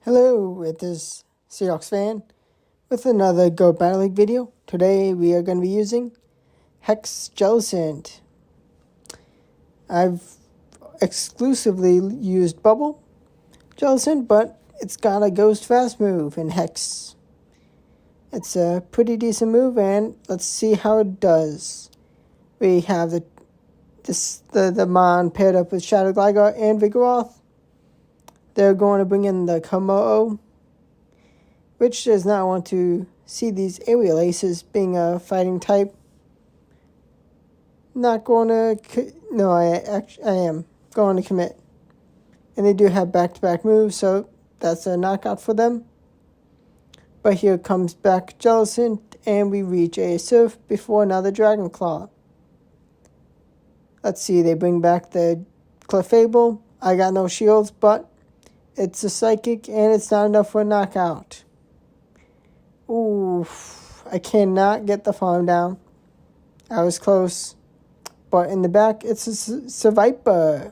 Hello, it is SeahawksFan with another Go Battle League video. Today we are going to be using Jellicent. I've exclusively used Bubble Jellicent, but it's got a Ghost Fast move in Hex. It's a pretty decent move, and let's see how it does. We have the Mon paired up with Shadow Gligar and Vigoroth. They're going to bring in the Komo, which does not want to see these aerial aces being a fighting type. Not going to... No, I am going to commit. And they do have back-to-back moves, so that's a knockout for them. But here comes back Jellicent, and we reach a Surf before another Dragon Claw. Let's see, they bring back the Clefable. I got no shields, but it's a Psychic, and it's not enough for a knockout. Ooh, I cannot get the farm down. I was close. But in the back, it's a Seviper.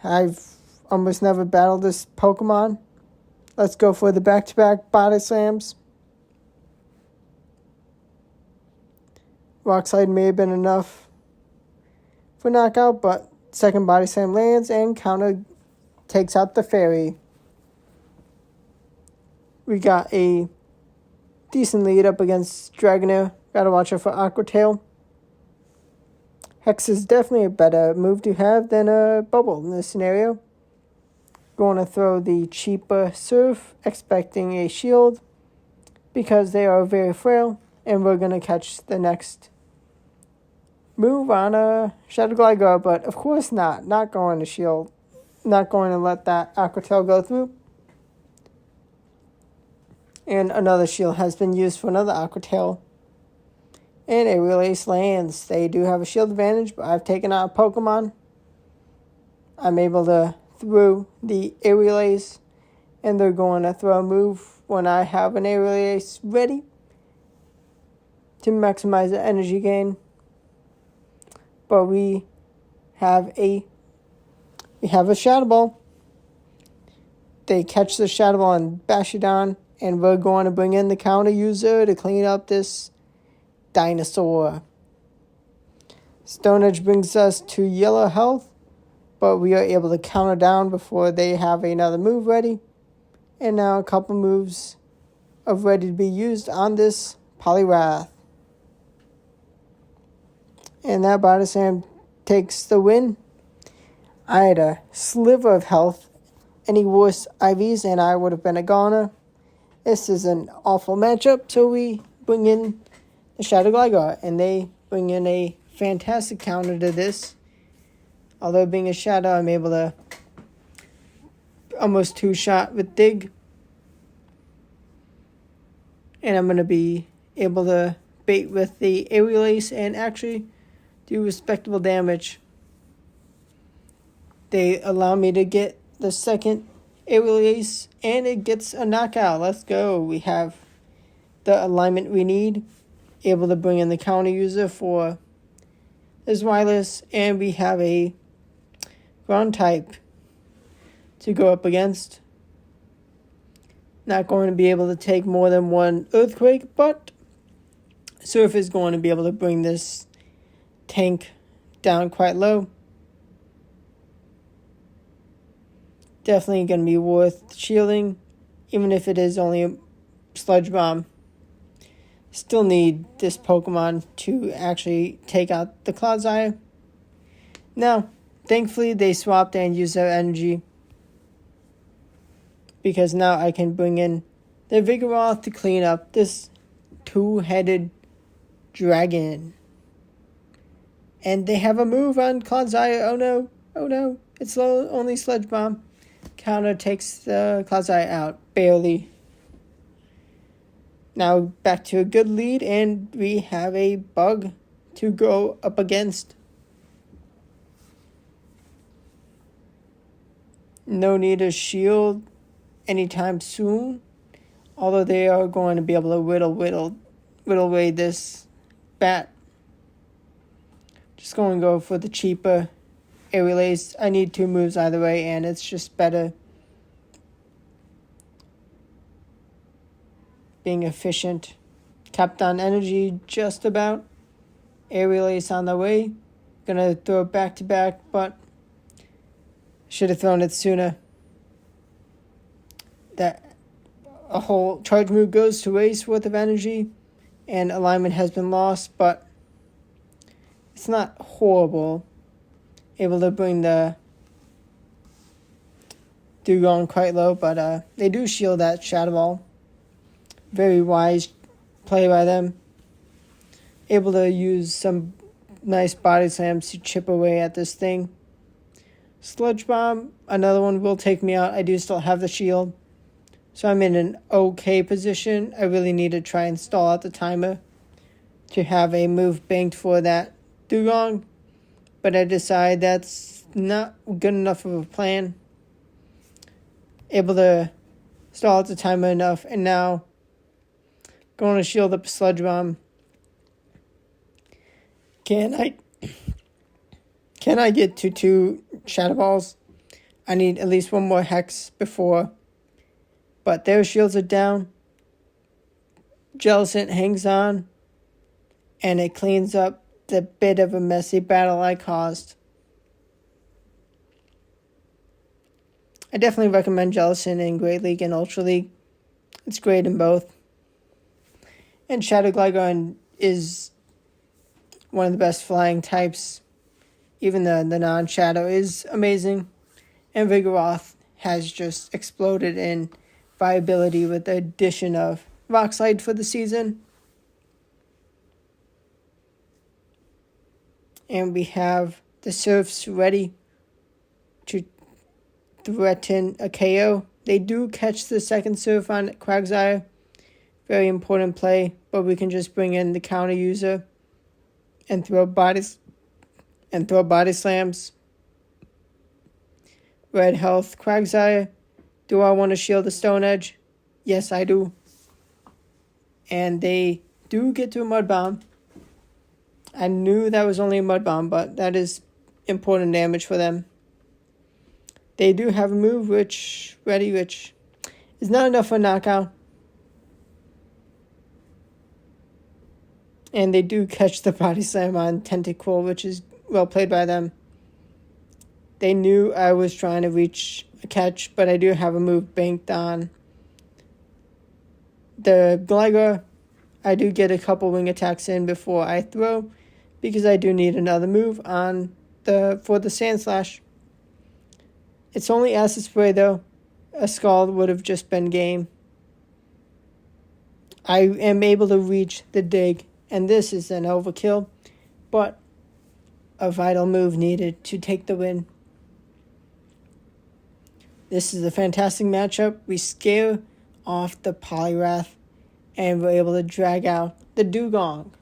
I've almost never battled this Pokemon. Let's go for the back-to-back body slams. Rock Slide may have been enough for knockout, but second body slam lands and counter takes out the Fairy. We got a decent lead up against Dragonair. Gotta watch out for Aqua Tail. Hex is definitely a better move to have than a Bubble in this scenario. Going to throw the cheaper Surf, expecting a shield, because they are very frail, and we're going to catch the next move on a Shadow Gligar, but of course not. Not going to shield. Not going to let that Aqua Tail go through. And another shield has been used for another Aqua Tail. And a Release lands. They do have a shield advantage, but I've taken out a Pokemon. I'm able to throw the Aerial Ace, and they're going to throw a move when I have an Aerial Ace ready to maximize the energy gain. But we have a Shadow Ball. They catch the Shadow Ball and bash it on, and we're going to bring in the counter user to clean up this dinosaur. Stone Edge brings us to yellow health, but we are able to counter down before they have another move ready. And now a couple moves of ready to be used on this Poliwrath. And that body slam takes the win. I had a sliver of health. Any worse IVs and I would have been a goner. This is an awful matchup, so we bring in the Shadow Gligar, and they bring in a fantastic counter to this. Although being a Shadow, I'm able to almost two-shot with Dig. And I'm going to be able to bait with the Aerial Ace and actually do respectable damage. They allow me to get the second Aerial Ace, and it gets a knockout. Let's go. We have the alignment we need. Able to bring in the counter user for his wireless, and we have a ground type to go up against. Not going to be able to take more than one Earthquake, but Surf is going to be able to bring this tank down quite low. Definitely going to be worth shielding, even if it is only a Sludge Bomb. Still need this Pokemon to actually take out the Clodsire. Now, thankfully they swapped and used their energy, because now I can bring in the Vigoroth to clean up this two-headed dragon. And they have a move on Clodsire. Oh no, oh no, it's only Sludge Bomb. Counter takes the Clodsire out, barely. Now back to a good lead, and we have a bug to go up against. No need to shield anytime soon, although they are going to be able to whittle away this bat. Just going to go for the cheaper aerial ace. I need 2 moves either way, and it's just better being efficient. Capped on energy just about. Aerial ace on the way. Gonna throw it back to back, but should have thrown it sooner. That a whole charge move goes to waste worth of energy, and alignment has been lost, but it's not horrible. Able to bring the Dugong quite low, but they do shield that Shadow Ball. Very wise play by them. Able to use some nice body slams to chip away at this thing. Sludge Bomb, another one, will take me out. I do still have the shield, so I'm in an okay position. I really need to try and stall out the timer to have a move banked for that Dugong, but I decide that's not good enough of a plan. Able to stall out the timer enough, and now going to shield up Sludge Bomb. Can I get to 2 Shadow Balls? I need at least 1 more Hex before, but their shields are down. Jellicent hangs on, and it cleans up the bit of a messy battle I caused. I definitely recommend Jellicent in Great League and Ultra League. It's great in both. And Shadow Gligar is one of the best flying types. Even the non-Shadow is amazing. And Vigoroth has just exploded in viability with the addition of Rock Slide for the season. And we have the Surfs ready to threaten a KO. They do catch the second Surf on Quagsire. Very important play, but we can just bring in the counter user and throw body slams. Red health, Quagsire. Do I want to shield the Stone Edge? Yes, I do. And they do get to a Mud Bomb. I knew that was only a Mud Bomb, but that is important damage for them. They do have a move, which is not enough for a knockout. And they do catch the body slam on Tentacool, which is well played by them. They knew I was trying to reach a catch, but I do have a move banked on the Gligar. I do get a couple wing attacks in before I throw, because I do need another move for the Sand Slash. It's only Acid Spray though. A Scald would have just been game. I am able to reach the dig, and this is an overkill, but a vital move needed to take the win. This is a fantastic matchup. We scare off the Poliwrath, and we're able to drag out the Dugong.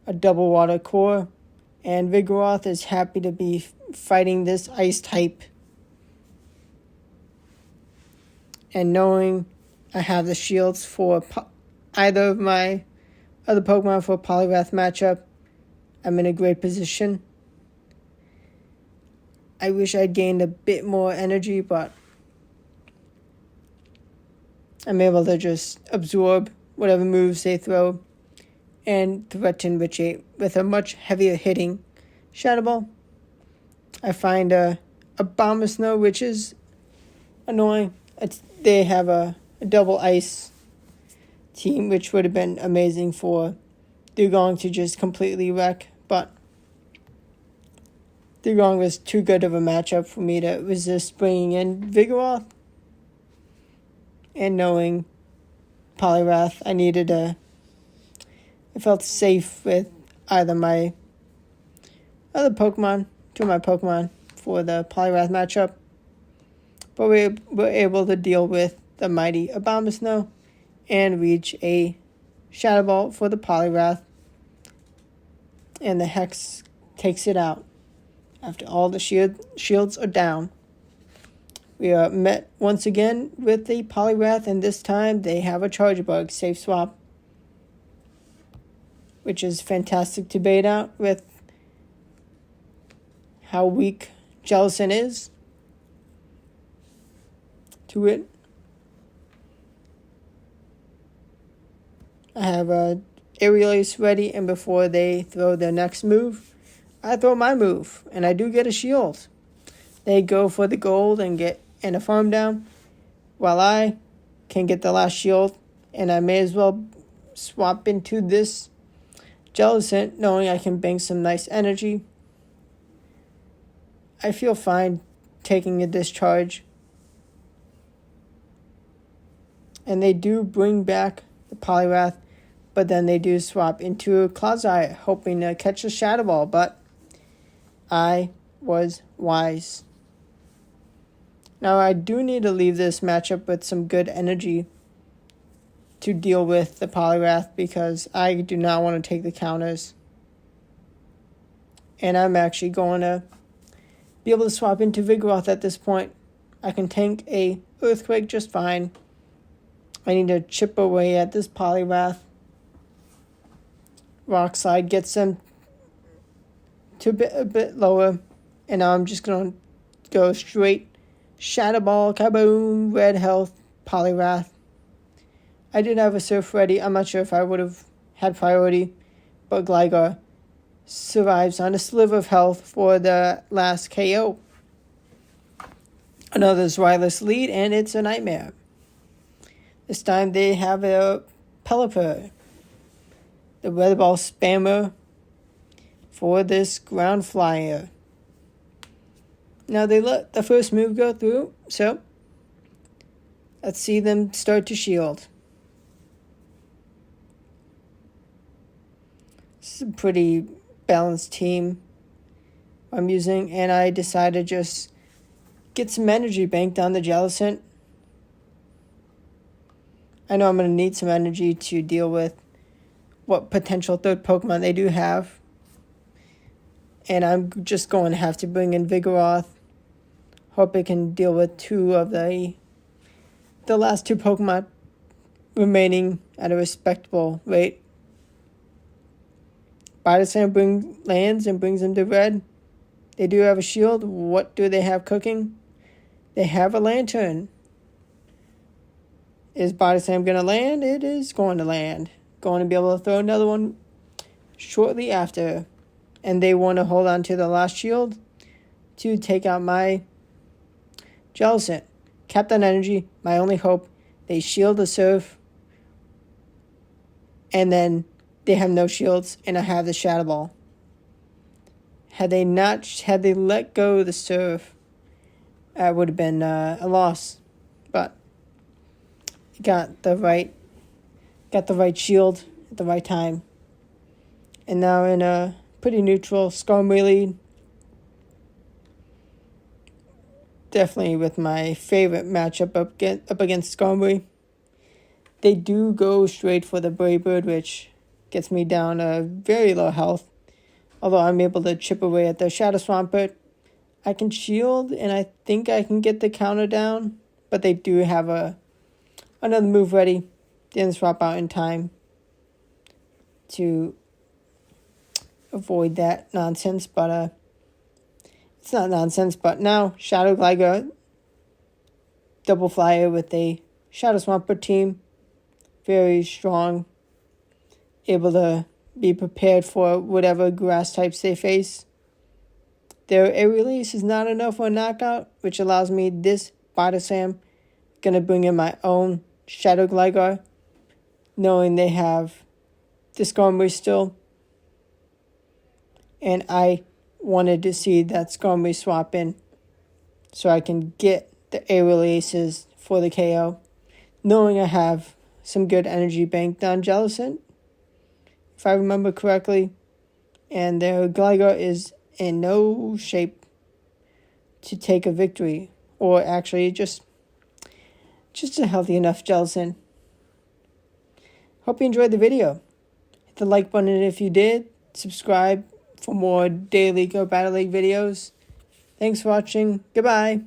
A double water core, and Vigoroth is happy to be fighting this ice type. And knowing I have the shields for either of my other Pokemon for a Poliwrath matchup, I'm in a great position. I wish I'd gained a bit more energy, but I'm able to just absorb whatever moves they throw and threaten with a much heavier hitting Shadow Ball. I find a Abomasnow, which is annoying. They have a double ice team, which would have been amazing for Dugong to just completely wreck, but Dugong was too good of a matchup for me to resist bringing in Vigoroth. And knowing Poliwrath, I felt safe with either my other Pokemon, 2 of my Pokemon, for the Poliwrath matchup. But we were able to deal with the mighty Abomasnow and reach a Shadow Ball for the Poliwrath. And the Hex takes it out. After all the shields are down. We are met once again with the Poliwrath, and this time they have a Charge Bug safe swap, which is fantastic to bait out with how weak Jellicent is to it. I have a aerial ace ready, and before they throw their next move, I throw my move, and I do get a shield. They go for the gold and get a farm down, while I can get the last shield, and I may as well swap into this Jellicent, knowing I can bank some nice energy. I feel fine taking a discharge. And they do bring back the Poliwrath, but then they do swap into a Clodsire, hoping to catch a Shadow Ball, but I was wise. Now I do need to leave this matchup with some good energy to deal with the Poliwrath, because I do not want to take the counters. And I'm actually going to be able to swap into Vigoroth at this point. I can tank a Earthquake just fine. I need to chip away at this Poliwrath. Rock Slide gets them to a bit lower. And now I'm just going to go straight Shadow Ball, kaboom, red health, Poliwrath. I did have a Surf ready. I'm not sure if I would have had priority, but Gligar survives on a sliver of health for the last KO. Another Zwilus lead, and it's a nightmare. This time they have a Pelipper, the Weather Ball spammer for this Ground Flyer. Now they let the first move go through, so let's see them start to shield. This is a pretty balanced team I'm using, and I decided to just get some energy banked on the Jellicent. I know I'm going to need some energy to deal with what potential third Pokemon they do have. And I'm just going to have to bring in Vigoroth. Hope it can deal with two of the last two Pokemon remaining at a respectable rate. Bidasam lands and brings them to red. They do have a shield. What do they have cooking? They have a Lantern. Is Bidasam going to land? It is going to land. Going to be able to throw another one shortly after. And they want to hold on to the last shield to take out my Jellicent. Captain Energy, my only hope. They shield the Surf. And then they have no shields, and I have the Shadow Ball. Had they let go of the Surf, it would have been a loss. But got the right shield at the right time. And now in a pretty neutral Skarmory lead. Definitely with my favorite matchup up against Skarmory. They do go straight for the Brave Bird, which gets me down a very low health. Although I'm able to chip away at the Shadow Swampert. I can shield, and I think I can get the counter down. But they do have another move ready. Didn't swap out in time to avoid that nonsense. But it's not nonsense. But now Shadow Gligar, double flyer with a Shadow Swampert team. Very strong. Able to be prepared for whatever grass types they face. Their air release is not enough for a knockout, which allows me this Bidasam. Going to bring in my own Shadow Gligar, knowing they have this Skarmory still. And I wanted to see that Skarmory swap in so I can get the air releases for the KO, knowing I have some good energy banked on Jellicent, if I remember correctly. And their Gligar is in no shape to take a victory, or actually just a healthy enough Jellicent. Hope you enjoyed the video. Hit the like button if you did. Subscribe for more daily Go Battle League videos. Thanks for watching. Goodbye.